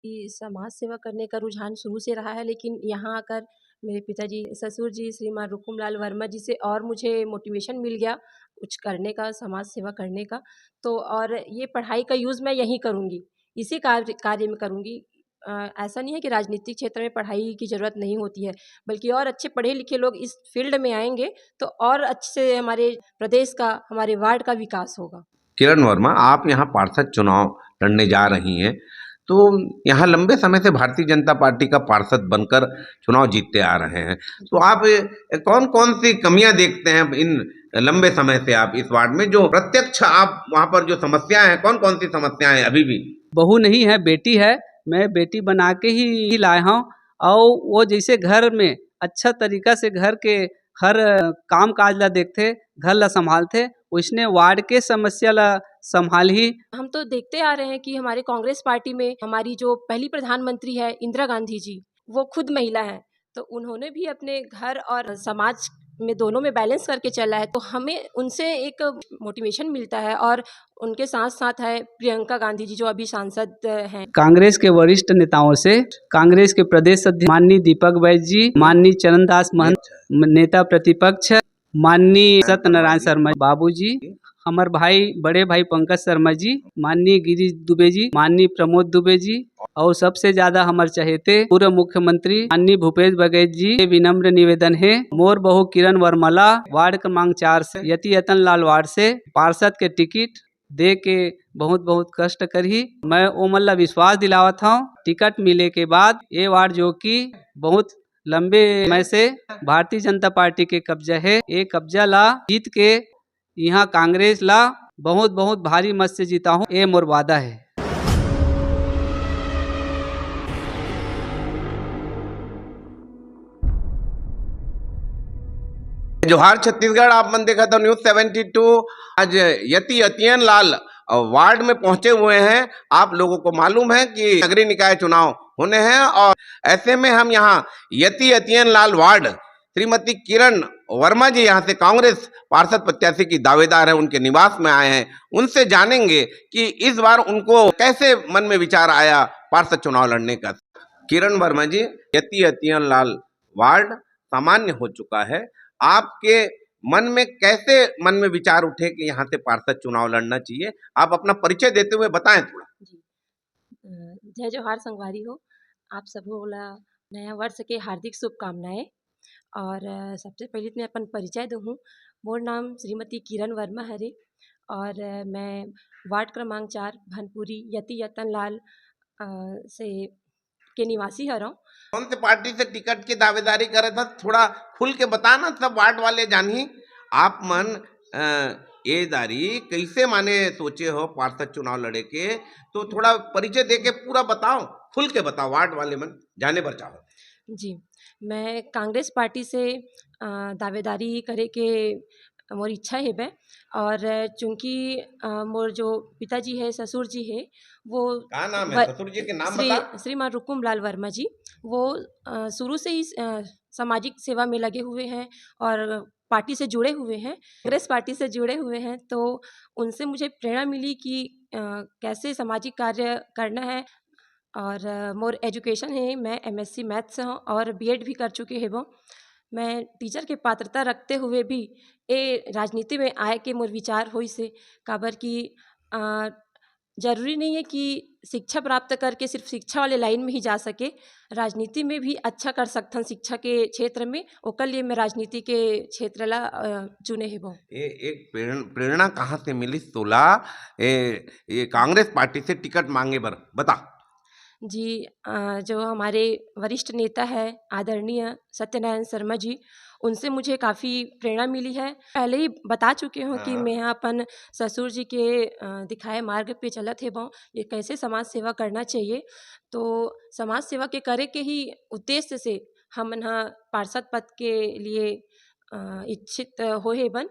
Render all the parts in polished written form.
कि समाज सेवा करने का रुझान शुरू से रहा है, लेकिन यहाँ आकर मेरे पिताजी ससुर जी श्रीमान रुकुमलाल वर्मा जी से और मुझे मोटिवेशन मिल गया कुछ करने का, समाज सेवा करने का। तो और ये पढ़ाई का यूज़ मैं यहीं करूँगी, इसी कार्य में करूँगी। ऐसा नहीं है कि राजनीतिक क्षेत्र में पढ़ाई की ज़रूरत नहीं होती है, बल्कि और अच्छे पढ़े लिखे लोग इस फील्ड में आएँगे तो और अच्छे से हमारे प्रदेश का, हमारे वार्ड का विकास होगा। किरण वर्मा, आप यहाँ पार्षद चुनाव लड़ने जा रही हैं, तो यहाँ लंबे समय से भारतीय जनता पार्टी का पार्षद बनकर चुनाव जीतते आ रहे हैं, तो आप कौन कौन सी कमियां देखते हैं इन लंबे समय से आप इस वार्ड में, जो प्रत्यक्ष आप वहाँ पर जो समस्याएं हैं, कौन कौन सी समस्याएं हैं अभी भी? बहू नहीं है, बेटी है। मैं बेटी बना के ही लाया हूँ। और वो जैसे घर में अच्छा तरीका से घर के हर काम काज ला देखते, घर ला संभालते, उसने वार्ड के समस्या ला संभाल ही। हम तो देखते आ रहे हैं कि हमारे कांग्रेस पार्टी में हमारी जो पहली प्रधानमंत्री है इंदिरा गांधी जी, वो खुद महिला हैं, तो उन्होंने भी अपने घर और समाज में दोनों में बैलेंस करके चला है। तो हमें उनसे एक मोटिवेशन मिलता है। और उनके साथ साथ है प्रियंका गांधी जी जो अभी सांसद हैं। कांग्रेस के वरिष्ठ नेताओं से कांग्रेस के प्रदेश अध्यक्ष माननीय दीपक बैज जी, माननीय चरणदास महंत नेता प्रतिपक्ष, माननीय सत्यनारायण शर्मा बाबू जी, हमारे भाई बड़े भाई पंकज शर्मा जी, माननीय गिरीश दुबे जी, माननीय प्रमोद दुबे जी, और सबसे ज्यादा हमारे चहेते पूर्व मुख्यमंत्री माननीय भूपेश बघेल जी के विनम्र निवेदन है, मोर बहू किरण वर्मला वार्ड क्रमांक 4 से यति यतन लाल वार्ड से पार्षद के टिकट दे के बहुत बहुत कष्ट करी। मैं ओमल्ला विश्वास दिलावत हूँ, टिकट मिले के बाद ये वार्ड जो कि बहुत लंबे समय से भारतीय जनता पार्टी के कब्जा है, ये कब्जा ला जीत के यहाँ कांग्रेस ला बहुत बहुत भारी मत से जीता हूँ, ये मोर वादा है। जोहार छत्तीसगढ़, आप मन देखा था न्यूज़ 72। आज यति यतियन लाल वार्ड में पहुंचे हुए हैं। आप लोगों को मालूम है कि नगरीय निकाय चुनाव होने हैं और ऐसे में हम यहाँ यति यतियन लाल वार्ड श्रीमती किरण वर्मा जी यहाँ से कांग्रेस पार्षद प्रत्याशी की दावेदार है, उनके निवास में आए हैं। उनसे जानेंगे कि इस बार उनको कैसे मन में विचार आया पार्षद चुनाव लड़ने का। किरण वर्मा जी, यति यतियन लाल वार्ड सामान्य हो चुका है, आपके मन में कैसे मन में विचार उठे कि यहाँ से पार्षद चुनाव लड़ना चाहिए? आप अपना परिचय देते हुए बताएं थोड़ा। जी, जय जोहार संगवारी हो, आप सबको नया वर्ष के हार्दिक शुभकामनाएं। और सबसे पहले तो मैं अपन परिचय दूँ। मोर नाम श्रीमती किरण वर्मा हरे और मैं वार्ड क्रमांक 4 भनपुरी यति यतन लाल से के निवासी हरऊँ। कौन से पार्टी से टिकट की दावेदारी करे था, थोड़ा खुल के बताना, सब वार्ड वाले जानी। आप मन ये दारी कैसे माने सोचे हो पार्षद चुनाव लड़े के, तो थोड़ा परिचय दे के पूरा बताओ, खुल के बताओ, वार्ड वाले मन जाने पर चाहो। जी, मैं कांग्रेस पार्टी से दावेदारी करे के मोर इच्छा है बे। और चूँकि मोर जो पिताजी है ससुर जी है वो क्या नाम है ससुर जी के नाम बता? श्रीमान रुकुमलाल वर्मा जी, वो शुरू से ही सामाजिक सेवा में लगे हुए हैं और पार्टी से जुड़े हुए हैं, कांग्रेस पार्टी से जुड़े हुए हैं। तो उनसे मुझे प्रेरणा मिली कि कैसे सामाजिक कार्य करना है। और मोर एजुकेशन है, मैं MSc मैथ्स हूँ और BEd भी कर चुके हैं। वो मैं टीचर के पात्रता रखते हुए भी ये राजनीति में आए के मोर विचार होई से, काबर कि जरूरी नहीं है कि शिक्षा प्राप्त करके सिर्फ शिक्षा वाले लाइन में ही जा सके, राजनीति में भी अच्छा कर सकथन शिक्षा के क्षेत्र में। ओकर लिए मैं राजनीति के क्षेत्र ला चुने है। वो ये एक प्रेरणा कहाँ से मिली तोला ये कांग्रेस पार्टी से टिकट मांगे बर, बता। जी, जो हमारे वरिष्ठ नेता है आदरणीय सत्यनारायण शर्मा जी, उनसे मुझे काफ़ी प्रेरणा मिली है। पहले ही बता चुके हूँ कि मैं यहाँ अपन ससुर जी के दिखाए मार्ग पे चलत है वो, ये कैसे समाज सेवा करना चाहिए। तो समाज सेवा के करे के ही उद्देश्य से हम यहाँ पार्षद पद के लिए इच्छित होए बन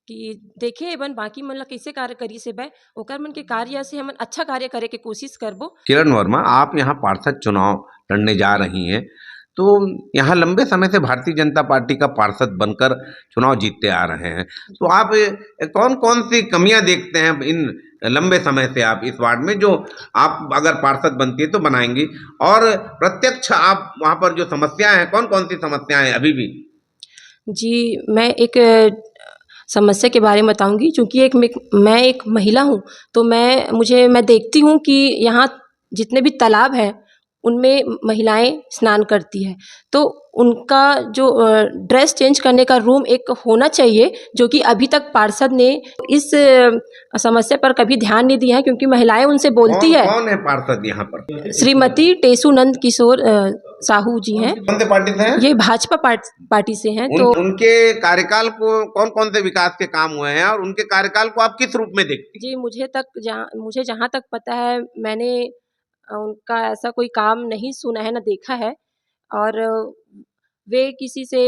कि देखे बन बाकी मन ला कैसे कार्य करी से बे, ओकर मन के कार्य से हम अच्छा कार्य करे के कोशिश करबो। किरण वर्मा, आप यहाँ पार्षद चुनाव लड़ने जा रही हैं, तो यहाँ लंबे समय से भारतीय जनता पार्टी का पार्षद बनकर चुनाव जीतते आ रहे हैं, तो आप कौन कौन सी कमियां देखते हैं इन लंबे समय से आप इस वार्ड में, जो आप अगर पार्षद बनती है तो बनाएंगी, और प्रत्यक्ष आप वहां पर जो समस्याएं हैं, कौन कौन सी समस्याएं हैं अभी भी? जी, मैं एक समस्या के बारे में बताऊंगी। चूँकि मैं एक महिला हूँ, तो मैं देखती हूँ कि यहाँ जितने भी तालाब हैं उनमें महिलाएं स्नान करती हैं। तो उनका जो ड्रेस चेंज करने का रूम एक होना चाहिए, जो कि अभी तक पार्षद ने इस समस्या पर कभी ध्यान नहीं दिया है, क्योंकि महिलाएं उनसे बोलती कौन है। कौन है पार्षद यहाँ पर? श्रीमती टेसू नंद किशोर साहू जी हैं। कौन से पार्टी से हैं? ये भाजपा पार्टी से हैं। तो उनके कार्यकाल को कौन कौन से विकास के काम हुए हैं, और उनके कार्यकाल को आप किस रूप में देखती हैं? जी, मुझे जहाँ तक पता है, मैंने उनका ऐसा कोई काम नहीं सुना है, ना देखा है। और वे किसी से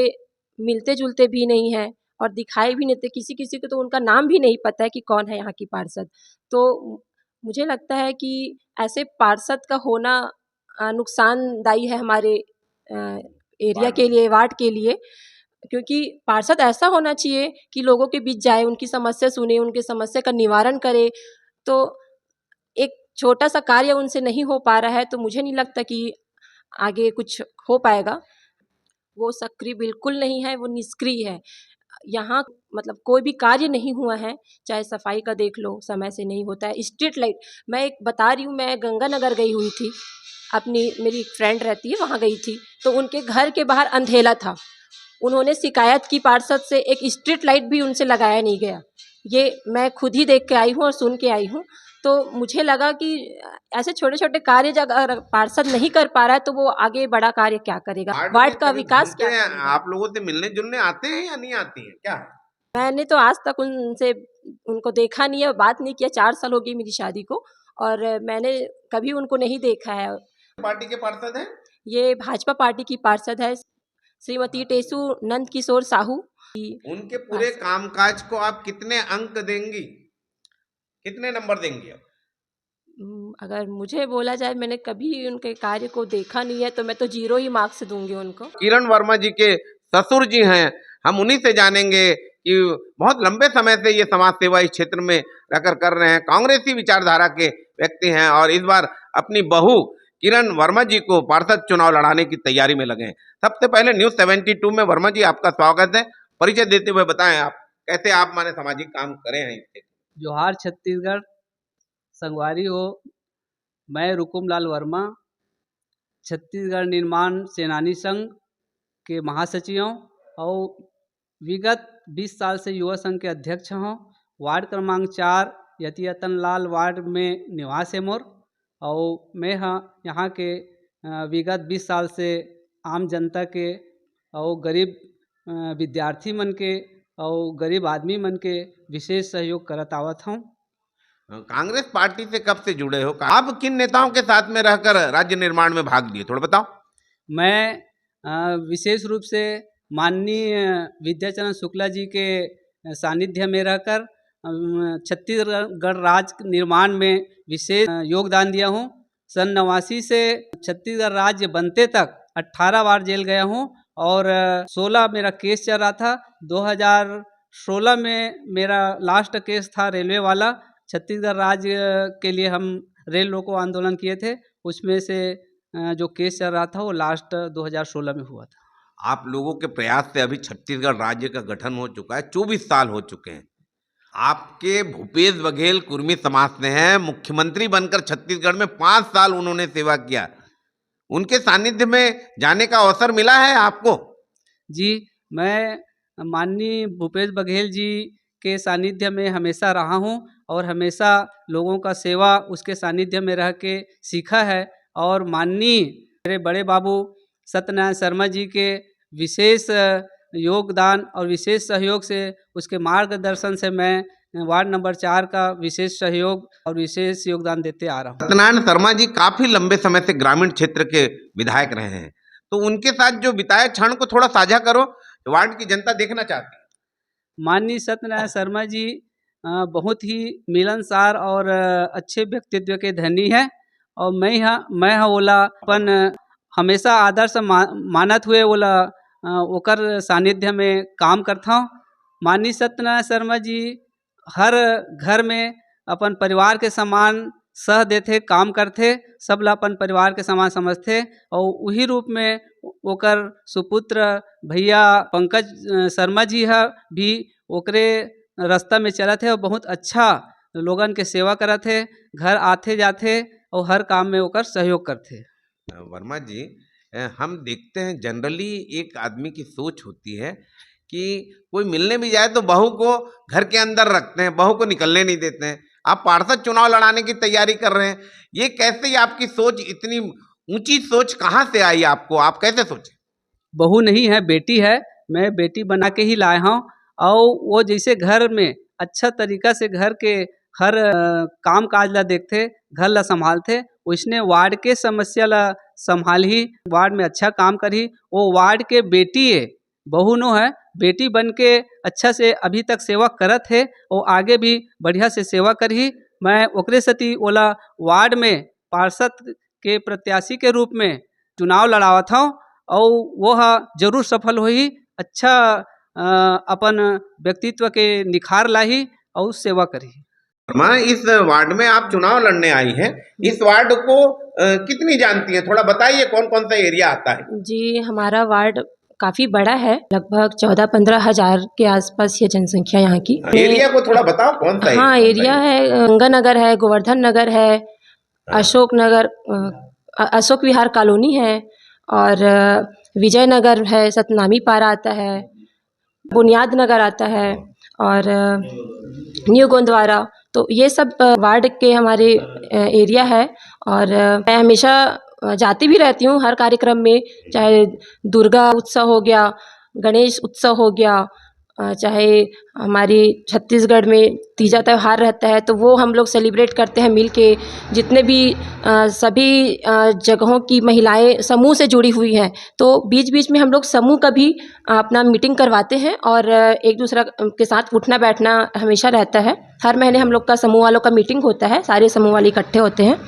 मिलते-जुलते भी नहीं हैं और दिखाई भी नहीं देते। किसी-किसी को तो उनका नाम भी नहीं पता है कि कौन है यहाँ की पार्षद। तो मुझे लगता है कि ऐसे पार्षद का होना नुकसानदायी है हमारे एरिया के लिए, वार्ड के लिए। क्योंकि पार्षद ऐसा होना चाहिए कि लोगों के बीच जाए, उनकी समस्या सुने, उनकी समस्या का निवारण करे। तो एक छोटा-सा कार्य उनसे नहीं हो पा रहा है, तो मुझे नहीं लगता कि आगे कुछ हो पाएगा। वो सक्रिय बिल्कुल नहीं है, वो निष्क्रिय है। यहाँ मतलब कोई भी कार्य नहीं हुआ है, चाहे सफाई का देख लो, समय से नहीं होता है। स्ट्रीट लाइट, मैं एक बता रही हूँ, मैं गंगानगर गई हुई थी, मेरी एक फ्रेंड रहती है, वहाँ गई थी, तो उनके घर के बाहर अंधेला था। उन्होंने शिकायत की पार्षद से, एक स्ट्रीट लाइट भी उनसे लगाया नहीं गया। ये मैं खुद ही देख के आई हूँ और सुन के आई हूँ। तो मुझे लगा कि ऐसे छोटे-छोटे कार्य अगर पार्षद नहीं कर पा रहा है, तो वो आगे बड़ा कार्य क्या करेगा? वार्ड का विकास क्या करेगा? आप लोगों से मिलने-जुलने आते हैं या नहीं आती हैं? क्या है? मैंने तो आज तक उनको देखा नहीं है, बात नहीं किया। 4 साल हो गई मेरी शादी को, और मैंने कभी उनको नहीं देखा है। पार्टी के पार्षद हैं? ये भाजपा पार्टी की पार्षद है, श्रीमती टेसू नंद किशोर साहू। उनके पूरे कामकाज को आप कितने अंक देंगी? कितने नंबर देंगी आप? अगर मुझे बोला जाए, मैंने कभी उनके कार्य को देखा नहीं है, तो मैं तो 0 ही मार्क्स दूंगी उनको। किरण वर्मा जी के ससुर जी हैं, हम उन्हीं से जानेंगे कि बहुत लंबे समय से ये समाज सेवा इस क्षेत्र में रहकर कर रहे हैं, कांग्रेसी विचारधारा के व्यक्ति हैं, और इस बार अपनी बहू किरण वर्मा जी को पार्षद चुनाव लड़ाने की तैयारी में लगे हैं। सबसे पहले न्यूज़ 72 में वर्मा जी आपका स्वागत है। परिचय देते हुए बताएं, आप कैसे आप माने सामाजिक काम करे हैं इससे? जोहार छत्तीसगढ़, संगवारी हो। मैं रुकुम लाल वर्मा, छत्तीसगढ़ निर्माण सेनानी संघ के महासचिव हूँ और विगत 20 साल से युवा संघ के अध्यक्ष हूँ। वार्ड क्रमांक 4 यतियतन लाल वार्ड में निवास है मोर, और मैं यहाँ के विगत 20 साल से आम जनता के और गरीब विद्यार्थी मन के और गरीब आदमी मन के विशेष सहयोग करत आवत हूँ। कांग्रेस पार्टी से कब से जुड़े हो? आप किन नेताओं के साथ में रहकर राज्य निर्माण में भाग लिए, थोड़ा बताओ। मैं विशेष रूप से माननीय विद्याचरण शुक्ला जी के सानिध्य में रहकर छत्तीसगढ़ राज्य निर्माण में विशेष योगदान दिया हूँ। सन 89 से छत्तीसगढ़ राज्य बनते तक 18 बार जेल गया हूँ, और 16 मेरा केस चल रहा था। 2016 में मेरा लास्ट केस था रेलवे वाला। छत्तीसगढ़ राज्य के लिए हम रेल रोको आंदोलन किए थे, उसमें से जो केस चल रहा था वो लास्ट 2016 में हुआ था। आप लोगों के प्रयास से अभी छत्तीसगढ़ राज्य का गठन हो चुका है, 24 साल हो चुके हैं। आपके भूपेश बघेल कुर्मी समाज से हैं, मुख्यमंत्री बनकर छत्तीसगढ़ में 5 साल उन्होंने सेवा किया। उनके सानिध्य में जाने का अवसर मिला है आपको? जी, मैं माननीय भूपेश बघेल जी के सानिध्य में हमेशा रहा हूँ, और हमेशा लोगों का सेवा उसके सानिध्य में रह के सीखा है। और माननीय मेरे बड़े बाबू सत्यनारायण शर्मा जी के विशेष योगदान और विशेष सहयोग से, उसके मार्गदर्शन से मैं वार्ड नंबर 4 का विशेष सहयोग और विशेष योगदान देते आ रहा हूँ। सत्यनारायण शर्मा जी काफी लंबे समय से ग्रामीण क्षेत्र के विधायक रहे हैं, तो उनके साथ जो बिताए क्षण को थोड़ा साझा करो, वार्ड की जनता देखना चाहती है। माननीय सत्यनारायण शर्मा जी बहुत ही मिलनसार और अच्छे व्यक्तित्व के धनी है, और मैं ओला अपन हमेशा आदर्श मानत हुए ओला ओकर सानिध्य में काम करता हूँ। माननीय सत्यनारायण शर्मा जी हर घर में अपन परिवार के समान सह देथे, काम करथे, सब ला अपन परिवार के समान समझथे और वही रूप में ओकर सुपुत्र भैया पंकज शर्मा जी ह भी ओकरे रास्ता में चलत है और बहुत अच्छा लोगन के सेवा करत है, घर आथे जाथे और हर काम में ओकर सहयोग करथे। वर्मा जी, हम देखते हैं जनरली एक आदमी की सोच होती है कि कोई मिलने भी जाए तो बहू को घर के अंदर रखते हैं, बहू को निकलने नहीं देते हैं। आप पार्षद चुनाव लड़ाने की तैयारी कर रहे हैं, ये कैसे आपकी सोच, इतनी ऊंची सोच कहाँ से आई आपको, आप कैसे सोचे? बहू नहीं है, बेटी है, मैं बेटी बना के ही लाया हूँ और वो जैसे घर में अच्छा तरीका से घर के हर काम काज ला देखते, घर ला संभालते, उसने वार्ड के समस्या ला संभाल ही, वार्ड में अच्छा काम करी। वो वार्ड के बेटी है, बहू नो है, बेटी बन के अच्छा से अभी तक सेवा करत है और आगे भी बढ़िया से सेवा करही। मैं ओकरे सती ओला वार्ड में पार्षद के प्रत्याशी के रूप में चुनाव लड़ावत हूँ और वह जरूर सफल होही, अच्छा अपन व्यक्तित्व के निखार लाही और सेवा करी। माँ, इस वार्ड में आप चुनाव लड़ने आई हैं, इस वार्ड को कितनी जानती हैं, थोड़ा बताइए कौन कौन सा एरिया आता है? जी, हमारा वार्ड काफ़ी बड़ा है, लगभग 14-15 हज़ार के आसपास ये जनसंख्या यहाँ की। एरिया को थोड़ा बताओ कौन सा हाँ, एरिया है, गंगानगर है, गोवर्धन नगर है, अशोक नगर, अशोक विहार कॉलोनी है और विजयनगर है, सतनामी पारा आता है, बुनियाद नगर आता है और न्यू गोंदवारा। तो ये सब वार्ड के हमारे एरिया है और मैं हमेशा जाती भी रहती हूँ हर कार्यक्रम में, चाहे दुर्गा उत्सव हो गया, गणेश उत्सव हो गया, चाहे हमारी छत्तीसगढ़ में तीजा त्यौहार रहता है तो वो हम लोग सेलिब्रेट करते हैं मिल के। जितने भी सभी जगहों की महिलाएं समूह से जुड़ी हुई हैं तो बीच बीच में हम लोग समूह का भी अपना मीटिंग करवाते हैं और एक दूसरा के साथ उठना बैठना हमेशा रहता है। हर महीने हम लोग का समूह वालों का मीटिंग होता है, सारे समूह वाले इकट्ठे होते हैं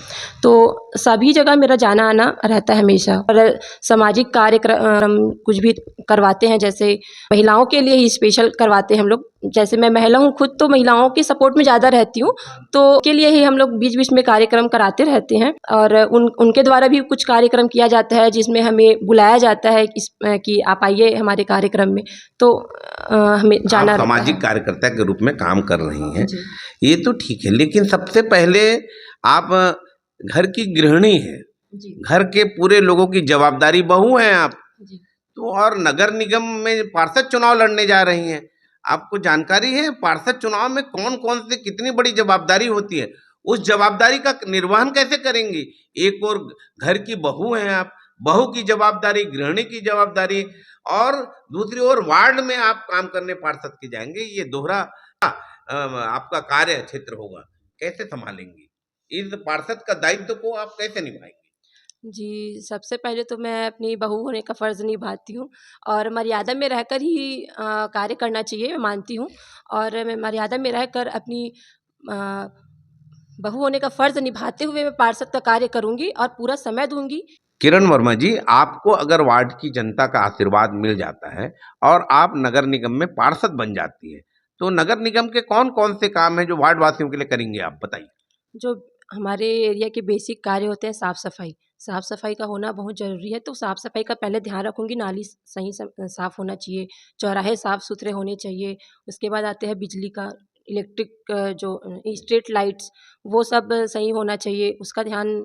तो सभी जगह मेरा जाना आना रहता है हमेशा। और सामाजिक कार्यक्रम कुछ भी करवाते हैं, जैसे महिलाओं के लिए ही स्पेशल करवाते हैं हम लोग। जैसे मैं महिला हूँ खुद, तो महिलाओं के सपोर्ट में ज़्यादा रहती हूँ, तो के लिए ही हम लोग बीच बीच में कार्यक्रम कराते रहते हैं और उनके द्वारा भी कुछ कार्यक्रम किया जाता है जिसमें हमें बुलाया जाता है कि आप आइए हमारे कार्यक्रम में, तो हमें जाना रहता है। सामाजिक कार्यकर्ता के रूप में काम कर रही हैं, ये तो ठीक है, लेकिन सबसे पहले आप घर की गृहिणी हैं, घर के पूरे लोगों की जवाबदारी बहू हैं आप, तो और नगर निगम में पार्षद चुनाव लड़ने जा रही हैं। आपको जानकारी है पार्षद चुनाव में कौन कौन से कितनी बड़ी जवाबदारी होती है, उस जवाबदारी का निर्वहन कैसे करेंगी? एक और घर की बहू हैं आप, बहू की जवाबदारी, गृहिणी की जवाबदारी, और दूसरी ओर वार्ड में आप काम करने पार्षद के जाएंगे, ये दोहरा आपका कार्य क्षेत्र होगा, कैसे संभालेंगी इस पार्षद का दायित्व को, आप कैसे निभाएंगे? जी, सबसे पहले तो मैं अपनी बहू होने का फ़र्ज़ निभाती हूँ और मर्यादा में रहकर ही कार्य करना चाहिए, मैं मानती हूँ। और मैं मर्यादा में रहकर अपनी बहू होने का फ़र्ज़ निभाते हुए मैं पार्षद का कार्य करूँगी और पूरा समय दूँगी। किरण वर्मा जी, आपको अगर वार्ड की जनता का आशीर्वाद मिल जाता है और आप नगर निगम में पार्षद बन जाती है, तो नगर निगम के कौन कौन से काम हैं जो वार्ड वासियों के लिए करेंगे, आप बताइए? जो हमारे एरिया के बेसिक कार्य होते हैं, साफ़ सफाई का होना बहुत ज़रूरी है, तो साफ़ सफाई का पहले ध्यान रखूँगी। नाली सही साफ़ होना चाहिए, चौराहे साफ़ सुथरे होने चाहिए। उसके बाद आते हैं बिजली का, इलेक्ट्रिक जो स्ट्रीट लाइट्स, वो सब सही होना चाहिए, उसका ध्यान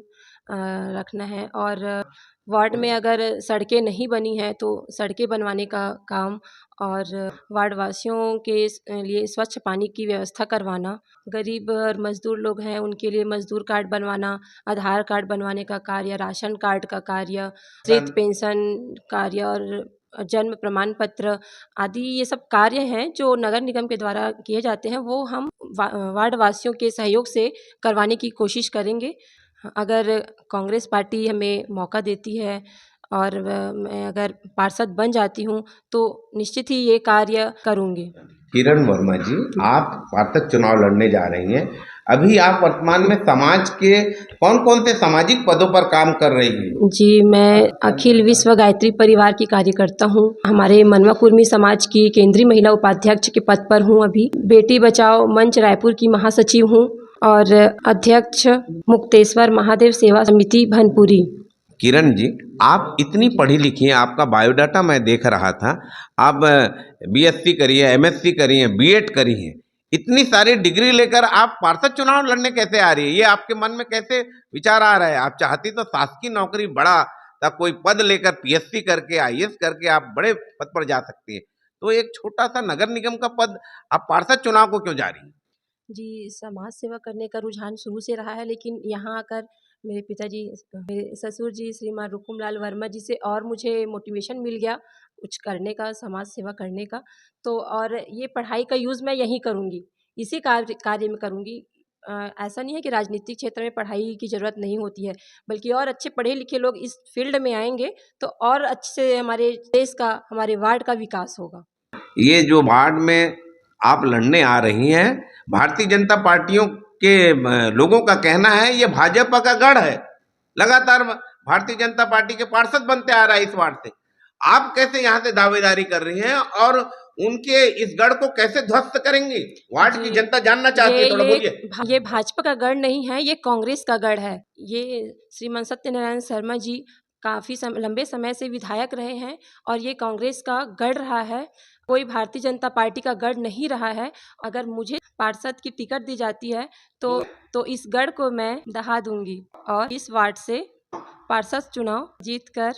रखना है। और वार्ड में अगर सड़कें नहीं बनी हैं तो सड़कें बनवाने का काम, और वार्ड वासियों के लिए स्वच्छ पानी की व्यवस्था करवाना, गरीब और मज़दूर लोग हैं उनके लिए मज़दूर कार्ड बनवाना, आधार कार्ड बनवाने का कार्य, राशन कार्ड का कार्य, वृद्ध पेंशन कार्य और जन्म प्रमाण पत्र आदि, ये सब कार्य हैं जो नगर निगम के द्वारा किए जाते हैं, वो हम वार्ड वासियों के सहयोग से करवाने की कोशिश करेंगे। अगर कांग्रेस पार्टी हमें मौका देती है और मैं अगर पार्षद बन जाती हूँ तो निश्चित ही ये कार्य करूँगी। किरण वर्मा जी, आप पार्षद चुनाव लड़ने जा रही हैं, अभी आप वर्तमान में समाज के कौन कौन से सामाजिक पदों पर काम कर रही हैं? जी, मैं अखिल विश्व गायत्री परिवार की कार्यकर्ता हूँ। हमारे मनवा कुर्मी समाज की केंद्रीय महिला उपाध्यक्ष के पद पर हूँ अभी। बेटी बचाओ मंच रायपुर की महासचिव हूँ और अध्यक्ष मुक्तेश्वर महादेव सेवा समिति भनपुरी। किरण जी, आप इतनी पढ़ी लिखी हैं, आपका बायोडाटा मैं देख रहा था, आप बीएससी करी है, एमएससी करी हैं, बीएड करी हैं, इतनी सारी डिग्री लेकर आप पार्षद चुनाव लड़ने कैसे आ रही है? ये आपके मन में कैसे विचार आ रहा है? आप चाहती तो शासकीय नौकरी बड़ा तब कोई पद लेकर पीएससी करके आईएएस करके आप बड़े पद पर जा सकती है, तो एक छोटा सा नगर निगम का पद आप पार्षद चुनाव को क्यों जा रही है? जी, समाज सेवा करने का रुझान शुरू से रहा है, लेकिन यहाँ आकर मेरे पिताजी, मेरे ससुर जी श्रीमान रुकुमलाल वर्मा जी से और मुझे मोटिवेशन मिल गया कुछ करने का, समाज सेवा करने का। तो और ये पढ़ाई का यूज़ मैं यहीं करूँगी, इसी कार्य में करूँगी। ऐसा नहीं है कि राजनीतिक क्षेत्र में पढ़ाई की ज़रूरत नहीं होती है, बल्कि और अच्छे पढ़े लिखे लोग इस फील्ड में आएँगे तो और अच्छे से हमारे देश का, हमारे वार्ड का विकास होगा। ये जो वार्ड में आप लड़ने आ रही हैं, भारतीय जनता पार्टियों के लोगों का कहना है ये भाजपा का गढ़ है, लगातार भारतीय जनता पार्टी के पार्षद बनते आ रहा है इस वार्ड से। आप कैसे यहाँ से दावेदारी कर रही हैं और उनके इस गढ़ को कैसे ध्वस्त करेंगी? वार्ड की जनता जानना चाहती है, थोड़ा बोलिए। ये भाजपा का गढ़ नहीं है, ये कांग्रेस का गढ़ है। ये श्रीमान सत्यनारायण शर्मा जी काफ़ी लंबे समय से विधायक रहे हैं और ये कांग्रेस का गढ़ रहा है, कोई भारतीय जनता पार्टी का गढ़ नहीं रहा है। अगर मुझे पार्षद की टिकट दी जाती है तो इस गढ़ को मैं दहा दूंगी और इस वार्ड से पार्षद चुनाव जीतकर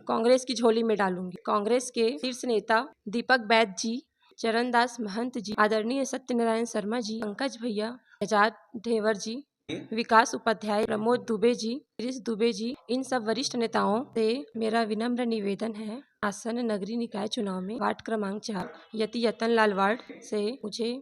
कांग्रेस की झोली में डालूंगी। कांग्रेस के शीर्ष नेता दीपक बैद जी, चरणदास महंत जी, आदरणीय सत्यनारायण शर्मा जी, पंकज भैया, आजाद ढेवर जी, विकास उपाध्याय, प्रमोद दुबे जी, गिरीश दुबे जी, इन सब वरिष्ठ नेताओं से मेरा विनम्र निवेदन है, आसन्न नगरीय निकाय चुनाव में वार्ड क्रमांक 4 यति यतन लाल वार्ड से मुझे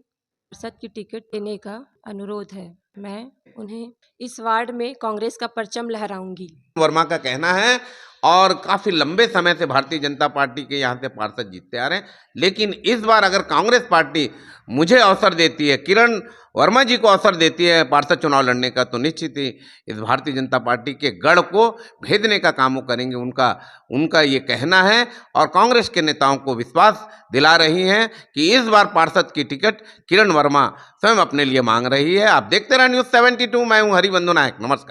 पार्षद की टिकट देने का अनुरोध है। मैं उन्हें इस वार्ड में कांग्रेस का परचम लहराऊंगी। वर्मा का कहना है और काफी लंबे समय से भारतीय जनता पार्टी के यहाँ से पार्षद जीतते आ रहे हैं, लेकिन इस बार अगर कांग्रेस पार्टी मुझे अवसर देती है, किरण वर्मा जी को अवसर देती है पार्षद चुनाव लड़ने का, तो निश्चित ही इस भारतीय जनता पार्टी के गढ़ को भेदने का काम वो करेंगे। उनका ये कहना है और कांग्रेस के नेताओं को विश्वास दिला रही हैं कि इस बार पार्षद की टिकट किरण वर्मा स्वयं अपने लिए मांग रही है। आप देखते रहे News 72, मैं हूँ हरिबंधु नायक। नमस्कार।